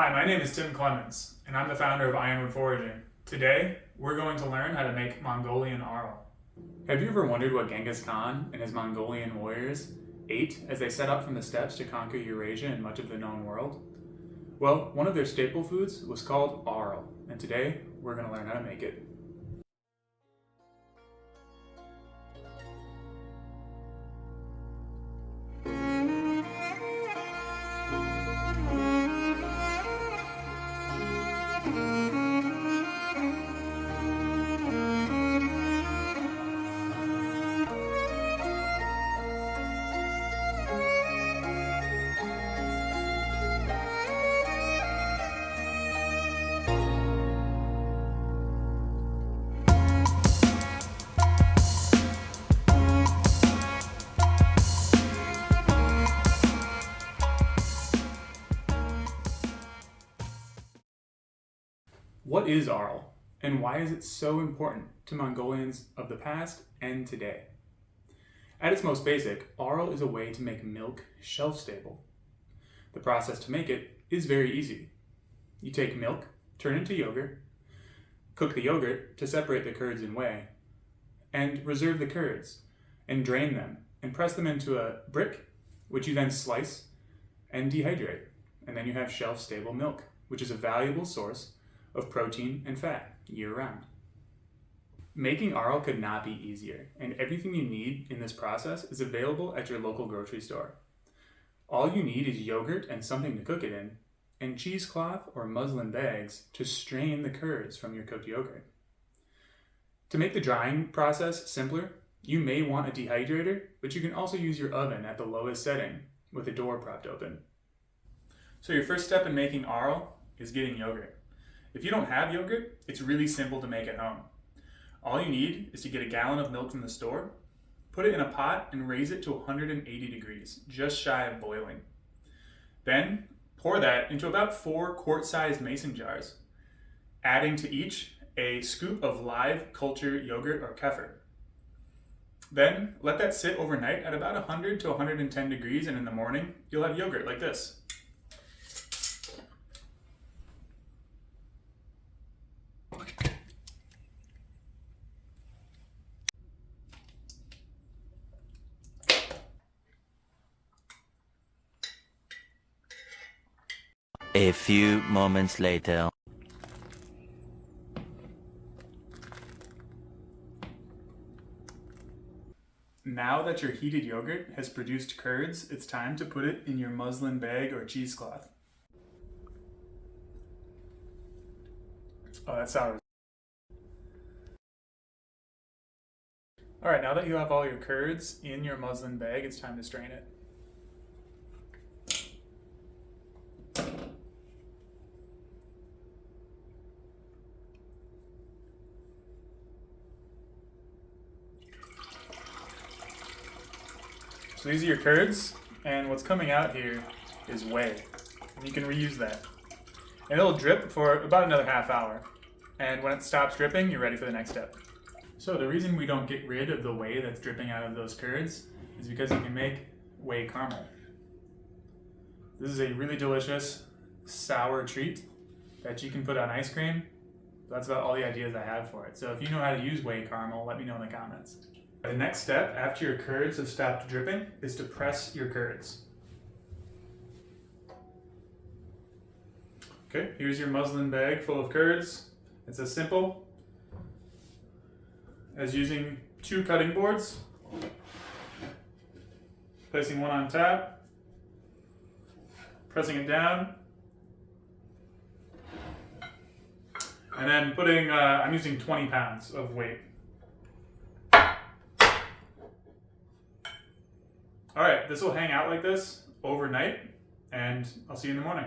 Hi, my name is Tim Clemens, and I'm the founder of Ironwood Foraging. Today, we're going to learn how to make Mongolian Aaruul. Have you ever wondered what Genghis Khan and his Mongolian warriors ate as they set out from the steppes to conquer Eurasia and much of the known world? Well, one of their staple foods was called Aaruul, and today, we're going to learn how to make it. What is Aaruul, and why is it so important to Mongolians of the past and today? At its most basic, Aaruul is a way to make milk shelf-stable. The process to make it is very easy. You take milk, turn it into yogurt, cook the yogurt to separate the curds and whey, and reserve the curds, and drain them, and press them into a brick, which you then slice and dehydrate, and then you have shelf-stable milk, which is a valuable source of protein and fat year-round. Making Aaruul could not be easier, and everything you need in this process is available at your local grocery store. All you need is yogurt and something to cook it in, and cheesecloth or muslin bags to strain the curds from your cooked yogurt. To make the drying process simpler, you may want a dehydrator, but you can also use your oven at the lowest setting with the door propped open. So your first step in making Aaruul is getting yogurt. If you don't have yogurt, it's really simple to make at home. All you need is to get a gallon of milk from the store, put it in a pot and raise it to 180 degrees, just shy of boiling. Then pour that into about 4 quart-sized mason jars, adding to each a scoop of live cultured yogurt or kefir. Then let that sit overnight at about 100 to 110 degrees, and in the morning, you'll have yogurt like this. A few moments later. Now that your heated yogurt has produced curds, it's time to put it in your muslin bag or cheesecloth. Oh, that's sour. Alright, now that you have all your curds in your muslin bag, it's time to strain it. So these are your curds, and what's coming out here is whey, and you can reuse that. And it'll drip for about another half hour, and when it stops dripping, you're ready for the next step. So the reason we don't get rid of the whey that's dripping out of those curds is because you can make whey caramel. This is a really delicious sour treat that you can put on ice cream. That's about all the ideas I have for it. So if you know how to use whey caramel, let me know in the comments. The next step, after your curds have stopped dripping, is to press your curds. Okay, here's your muslin bag full of curds. It's as simple as using 2 cutting boards, placing one on top, pressing it down, and then putting, I'm using 20 pounds of weight. All right, this will hang out like this overnight, and I'll see you in the morning.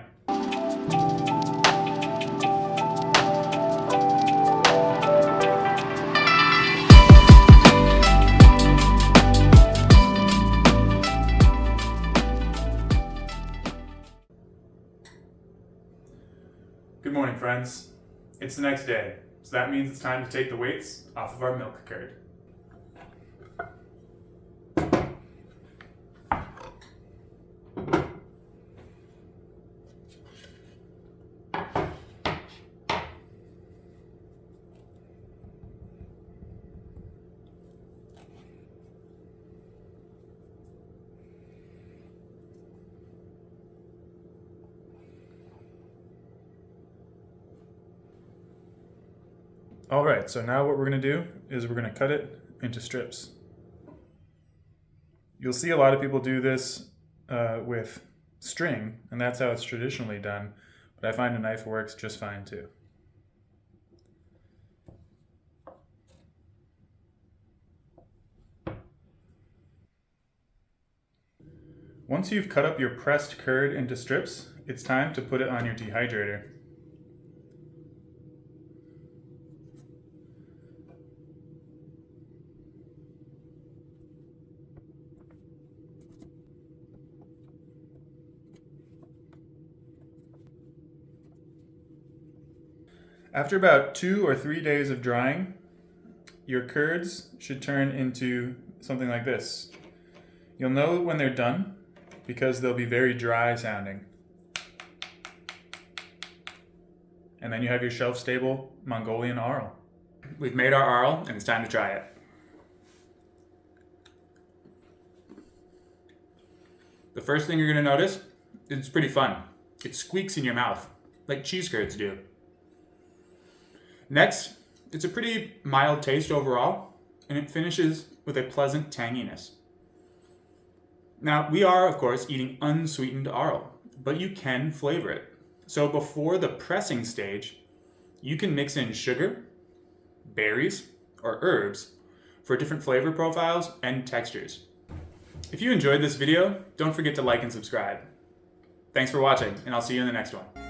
Good morning, friends. It's the next day, so that means it's time to take the weights off of our milk curd. All right, so now what we're gonna do is we're gonna cut it into strips. You'll see a lot of people do this with string, and that's how it's traditionally done, but I find a knife works just fine too. Once you've cut up your pressed curd into strips, it's time to put it on your dehydrator. After about 2 or 3 days of drying, your curds should turn into something like this. You'll know when they're done because they'll be very dry sounding. And then you have your shelf-stable Mongolian Aaruul. We've made our Aaruul, and it's time to try it. The first thing you're going to notice, it's pretty fun. It squeaks in your mouth, like cheese curds do. Next, it's a pretty mild taste overall, and it finishes with a pleasant tanginess. Now, we are, of course, eating unsweetened Aaruul, but you can flavor it. So before the pressing stage, you can mix in sugar, berries, or herbs for different flavor profiles and textures. If you enjoyed this video, don't forget to like and subscribe. Thanks for watching, and I'll see you in the next one.